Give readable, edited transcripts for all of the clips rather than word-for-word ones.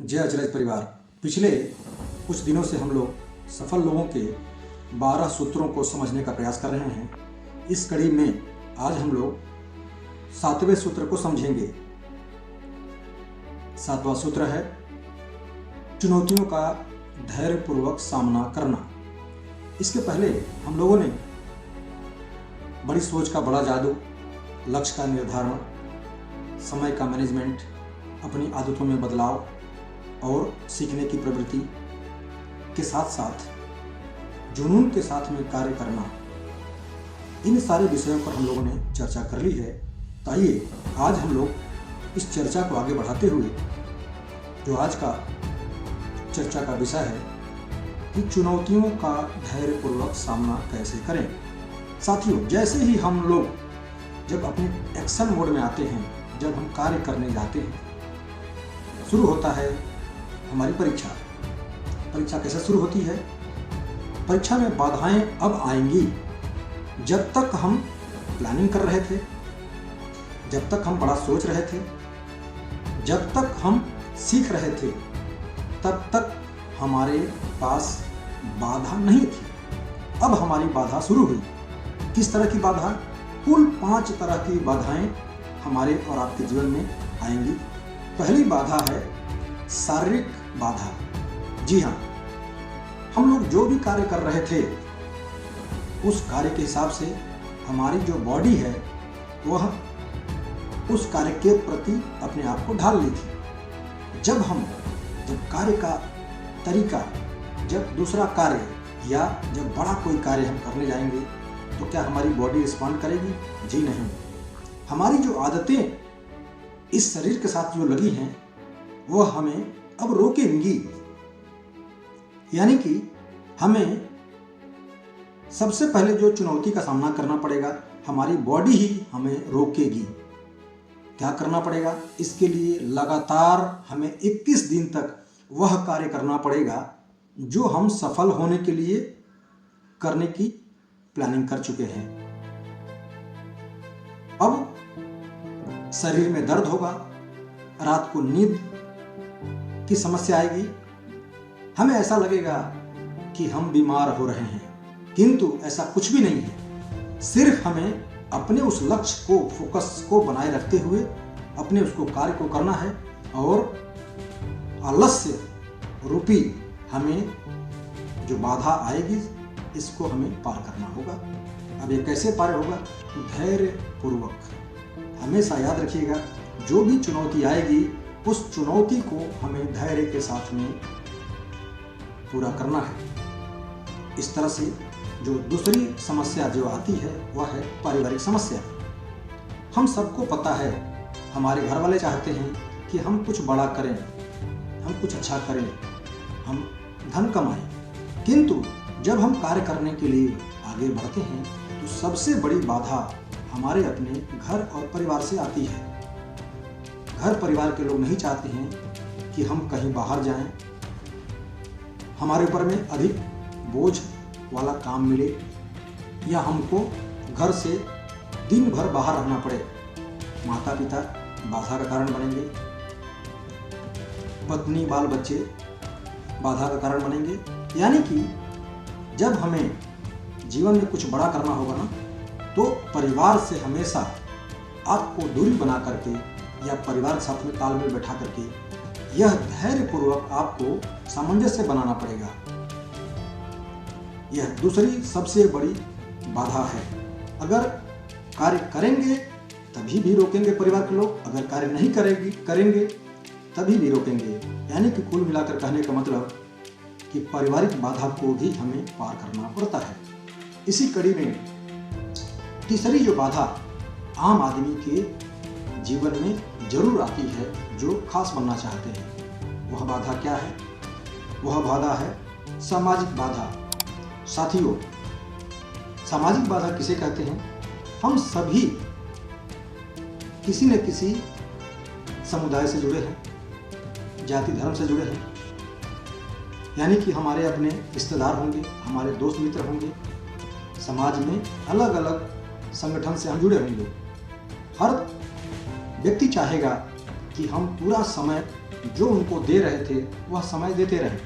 जय अचरज परिवार। पिछले कुछ दिनों से हम लोग सफल लोगों के 12 सूत्रों को समझने का प्रयास कर रहे हैं। इस कड़ी में आज हम लोग 7वें सूत्र को समझेंगे। 7वां सूत्र है चुनौतियों का धैर्यपूर्वक सामना करना। इसके पहले हम लोगों ने बड़ी सोच का बड़ा जादू, लक्ष्य का निर्धारण, समय का मैनेजमेंट, अपनी आदतों में बदलाव और सीखने की प्रवृत्ति के साथ साथ जुनून के साथ में कार्य करना, इन सारे विषयों पर हम लोगों ने चर्चा कर ली है। तो आइए आज हम लोग इस चर्चा को आगे बढ़ाते हुए जो आज का चर्चा का विषय है कि चुनौतियों का धैर्यपूर्वक सामना कैसे करें। साथियों, जैसे ही हम लोग जब अपने एक्शन मोड में आते हैं, जब हम कार्य करने जाते हैं, शुरू होता है हमारी परीक्षा। परीक्षा कैसे शुरू होती है? परीक्षा में बाधाएं अब आएंगी। जब तक हम प्लानिंग कर रहे थे, जब तक हम बड़ा सोच रहे थे, जब तक हम सीख रहे थे, तब तक हमारे पास बाधा नहीं थी। अब हमारी बाधा शुरू हुई। किस तरह की बाधा? कुल 5 तरह की बाधाएं हमारे और आपके जीवन में आएंगी। पहली बाधा है शारीरिक बाधा। जी हाँ, हम लोग जो भी कार्य कर रहे थे उस कार्य के हिसाब से हमारी जो बॉडी है वह उस कार्य के प्रति अपने आप को ढाल ली थी। जब कार्य का तरीका, जब दूसरा कार्य या जब बड़ा कोई कार्य हम करने जाएंगे तो क्या हमारी बॉडी रिस्पॉन्ड करेगी? जी नहीं। हमारी जो आदतें इस शरीर के साथ जो लगी हैं वह हमें अब रोकेंगी। यानी कि हमें सबसे पहले जो चुनौती का सामना करना पड़ेगा, हमारी बॉडी ही हमें रोकेगी। क्या करना पड़ेगा? इसके लिए लगातार हमें 21 दिन तक वह कार्य करना पड़ेगा जो हम सफल होने के लिए करने की प्लानिंग कर चुके हैं। अब शरीर में दर्द होगा, रात को नींद की समस्या आएगी, हमें ऐसा लगेगा कि हम बीमार हो रहे हैं, किंतु ऐसा कुछ भी नहीं है। सिर्फ हमें अपने उस लक्ष्य को, फोकस को बनाए रखते हुए अपने उसको कार्य को करना है और आलस्य रूपी हमें जो बाधा आएगी इसको हमें पार करना होगा। अब ये कैसे पार होगा? धैर्य पूर्वक। हमेशा याद रखिएगा, जो भी चुनौती आएगी उस चुनौती को हमें धैर्य के साथ में पूरा करना है। इस तरह से जो दूसरी समस्या जो आती है वह है पारिवारिक समस्या। हम सबको पता है, हमारे घर वाले चाहते हैं कि हम कुछ बड़ा करें, हम कुछ अच्छा करें, हम धन कमाएं, किंतु जब हम कार्य करने के लिए आगे बढ़ते हैं तो सबसे बड़ी बाधा हमारे अपने घर और परिवार से आती है। घर परिवार के लोग नहीं चाहते हैं कि हम कहीं बाहर जाएं, हमारे ऊपर में अधिक बोझ वाला काम मिले या हमको घर से दिन भर बाहर रहना पड़े। माता पिता बाधा का कारण बनेंगे, पत्नी बाल बच्चे बाधा का कारण बनेंगे। यानी कि जब हमें जीवन में कुछ बड़ा करना होगा ना, तो परिवार से हमेशा आपको दूरी बना करके या परिवार के साथ में तालमेल बैठा करके यह धैर्यपूर्वक आपको सामंजस्य बनाना पड़ेगा। यह दूसरी सबसे बड़ी बाधा है। अगर कार्य करेंगे तभी भी रोकेंगे परिवार के लोग, अगर कार्य नहीं करेंगे तभी भी रोकेंगे। यानी कि कुल मिलाकर कहने का मतलब कि पारिवारिक बाधा को भी हमें पार करना पड़ता है। इसी कड़ी में तीसरी जो बाधा आम आदमी के जीवन में जरूर आती है जो खास बनना चाहते हैं, वह बाधा क्या है? वह बाधा है सामाजिक बाधा। साथियों, सामाजिक बाधा किसे कहते हैं? हम सभी किसी न किसी समुदाय से जुड़े हैं, जाति धर्म से जुड़े हैं। यानी कि हमारे अपने रिश्तेदार होंगे, हमारे दोस्त मित्र होंगे, समाज में अलग अलग संगठन से हम जुड़े होंगे। हर व्यक्ति चाहेगा कि हम पूरा समय जो उनको दे रहे थे वह समय देते रहे।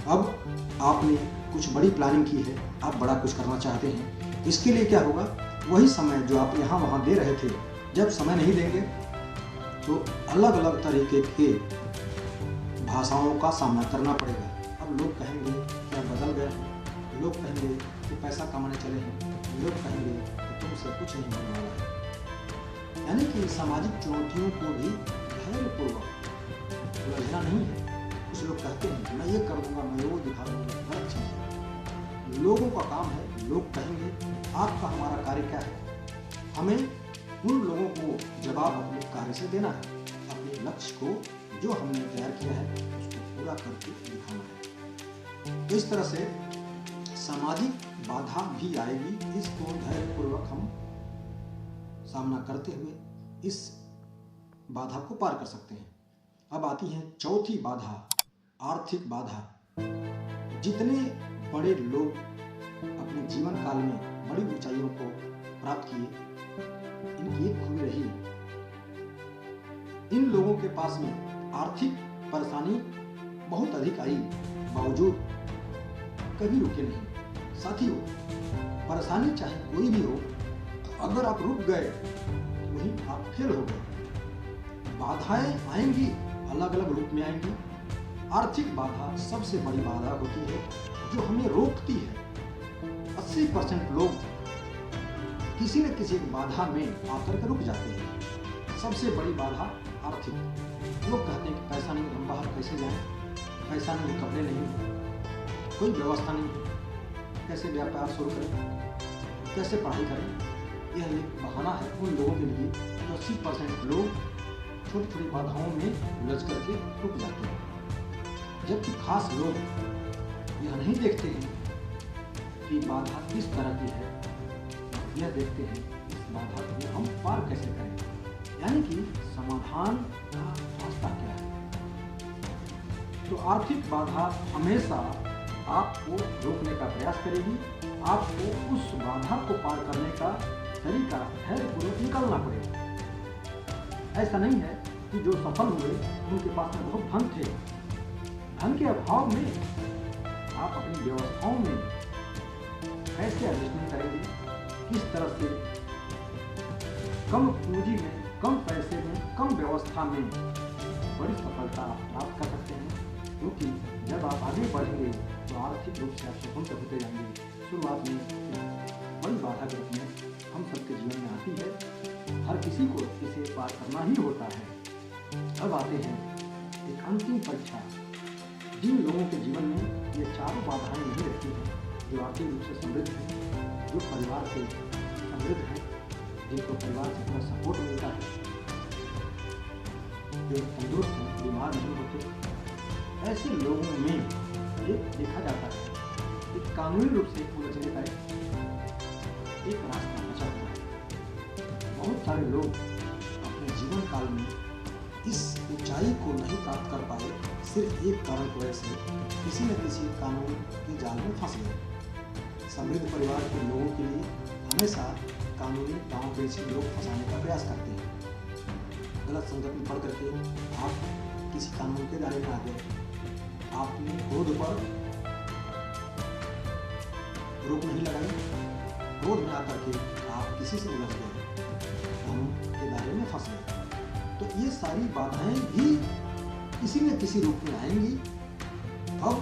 अब आपने कुछ बड़ी प्लानिंग की है, आप बड़ा कुछ करना चाहते हैं, इसके लिए क्या होगा, वही समय जो आप यहाँ वहाँ दे रहे थे, जब समय नहीं देंगे तो अलग अलग तरीके के भाषाओं का सामना करना पड़ेगा। अब लोग कहेंगे क्या बदल गए हैं, लोग कहेंगे कि पैसा कमाने चले हैं, लोग कहेंगे कि तुमसे कुछ नहीं होने वाला है। यानी कि सामाजिक चुनौतियों को भी धैर्यपूर्वक उलझना नहीं है। कुछ लोग कहते हैं मैं ये कर दूंगा, मैं वो दिखा दूंगा, गलत चीज़ है। लोगों का काम है, लोग कहेंगे आपका हमारा कार्य क्या है, हमें उन लोगों को जवाब अपने कार्य से देना है, अपने लक्ष्य को जो हमने तैयार किया है उसको पूरा करके दिखाना है। तो इस तरह से सामाजिक बाधा भी आएगी, इसको धैर्यपूर्वक हम सामना करते हुए इस बाधा को पार कर सकते हैं। अब आती है चौथी बाधा, आर्थिक बाधा। जितने बड़े लोग अपने जीवन काल में बड़ी ऊंचाइयों को प्राप्त किए, इनकी एक खूबी रही, इन लोगों के पास में आर्थिक परेशानी बहुत अधिक आई, बावजूद कभी रुके नहीं। साथियों, परेशानी चाहे कोई भी हो, अगर आप रुक गए तो वहीं आप फेल हो गए। बाधाएं आएंगी, अलग अलग रूप में आएंगी। आर्थिक बाधा सबसे बड़ी बाधा होती है जो हमें रोकती है। 80% लोग किसी न किसी बाधा में आकर के रुक जाते हैं। सबसे बड़ी बाधा आर्थिक। लोग कहते हैं कि पैसा नहीं, हम बाहर कैसे जाएं, पैसा नहीं, कपड़े नहीं, कोई व्यवस्था नहीं, कैसे व्यापार शुरू करें, कैसे पढ़ाई करें। यह एक बहाना है उन लोगों के लिए जो 80% लोग छोटी छोटी बाधाओं में उलझ करके रुक जाते हैं। जबकि खास लोग यह नहीं देखते हैं कि बाधा किस तरह की है, यह देखते हैं इस बाधा को हम पार कैसे करें, यानी कि समाधान का रास्ता क्या है। तो आर्थिक बाधा हमेशा आपको रोकने का प्रयास करेगी, आपको उस बाधा को पार करने का तरीका धैर्यपूर्वक निकालना पड़ेगा। ऐसा नहीं है कि जो सफल हुए उनके पास में बहुत धन थे, धन के अभाव में आप अपनी व्यवस्थाओं में कैसे एडजस्टमेंट करेंगे, किस तरह से कम पूंजी में, कम पैसे में, कम व्यवस्था में बड़ी सफलता आप प्राप्त कर सकते हैं। क्योंकि जब आप आगे बढ़ेंगे तो आर्थिक रूप से आप स्वतंत्र होते जाएंगे। शुरुआत में बड़ी बाधा के रूप में हम सबके जीवन में आती है, हर किसी को इसे पार करना ही होता है। अब आते हैं एक अंतिम परीक्षा। जिन लोगों के जीवन में ये चारों बाधाएं नहीं रहती हैं, जो आर्थिक रूप से समृद्ध हैं, जो परिवार से समृद्ध हैं, जिनको परिवार से पूरा सपोर्ट मिलता है, जो तंदुरुस्त हैं, बीमार नहीं होते, ऐसे लोगों में एक देखा जाता है कि कानूनी रूप से उलझने का एक रास्ता बचा हुआ है। बहुत सारे लोग अपने जीवन काल में इस ऊंचाई को नहीं प्राप्त कर पाए, सिर्फ एक कारण की वजह से किसी न किसी कानून के जाल में फंस गए। समृद्ध परिवार के लोगों के लिए हमेशा कानूनी दांव पेच में लोग फंसाने का प्रयास करते हैं। गलत संगत में पढ़ करके आप किसी कानून के दायरे में आ गए, आपने क्रोध पर रोक नहीं लगाई, क्रोध में आकर के आप किसी से उलझ गए, कानून के दायरे में फंस गए। तो ये सारी बाधाएं भी किसी न किसी रूप में आएंगी। अब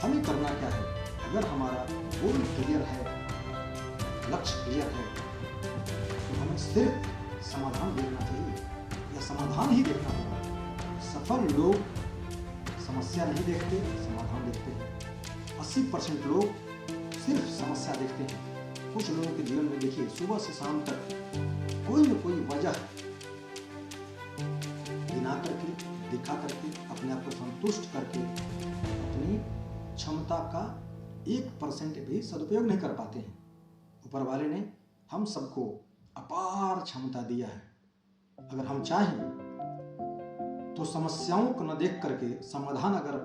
हमें करना क्या है, अगर हमारा गोल क्लियर है, लक्ष्य क्लियर है, तो हमें सिर्फ समाधान देखना चाहिए या समाधान ही देखना होगा। सफल लोग समस्या नहीं देखते, समाधान देखते हैं। 80% लोग सिर्फ समस्या देखते हैं। कुछ लोगों के जीवन में देखिए, सुबह से शाम तक कोई न कोई वजह गिना करके, दिखा करके, अपने आप को संतुष्ट करके अपनी क्षमता का 1% भी सदुपयोग नहीं कर पाते हैं। ऊपर वाले ने हम सबको अपार क्षमता दिया है। अगर हम चाहें तो समस्याओं को न देख करके समाधान अगर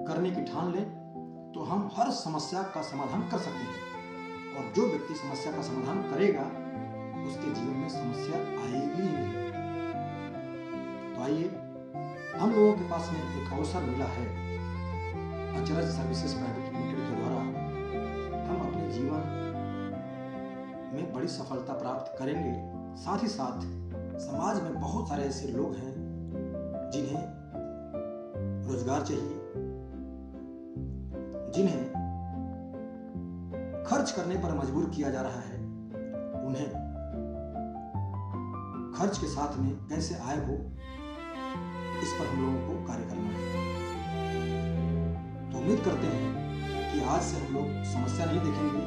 करने की ठान लें तो हम हर समस्या का समाधान कर सकते हैं। और जो व्यक्ति समस्या का समाधान करेगा उसके जीवन में समस्या आएगी ही नहीं। आइए, हम लोगों के पास में एक अवसर मिला है अचरज सर्विसेज प्राइवेट लिमिटेड के द्वारा। हम अपने जीवन में बड़ी सफलता प्राप्त करेंगे। साथ ही साथ समाज में बहुत सारे ऐसे लोग हैं जिन्हें रोजगार चाहिए, जिन्हें खर्च करने पर मजबूर किया जा रहा है। उन्हें खर्च के साथ में कैसे आय हो, इस पर हम लोगों को कार्य करना है। तो उम्मीद करते हैं कि आज से हम लोग समस्या नहीं देखेंगे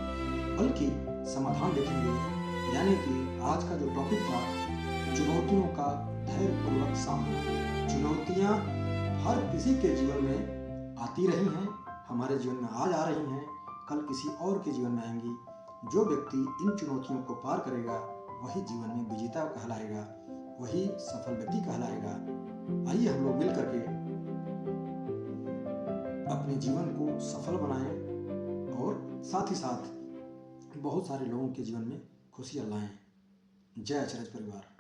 बल्कि समाधान देखेंगे। यानी कि आज का जो टॉपिक था, चुनौतियों का धैर्यपूर्वक सामना। चुनौतियां हर किसी के जीवन में आती रही हैं, हमारे जीवन में आज आ रही हैं, कल किसी और के जीवन में आएंगी। जो व्यक्ति इन चुनौतियों को पार करेगा वही जीवन में विजेता कहलाएगा, वही सफल व्यक्ति कहलाएगा। आइए हम लोग मिल करके अपने जीवन को सफल बनाएं और साथ ही साथ बहुत सारे लोगों के जीवन में खुशियां लाएं। जय अचरज परिवार।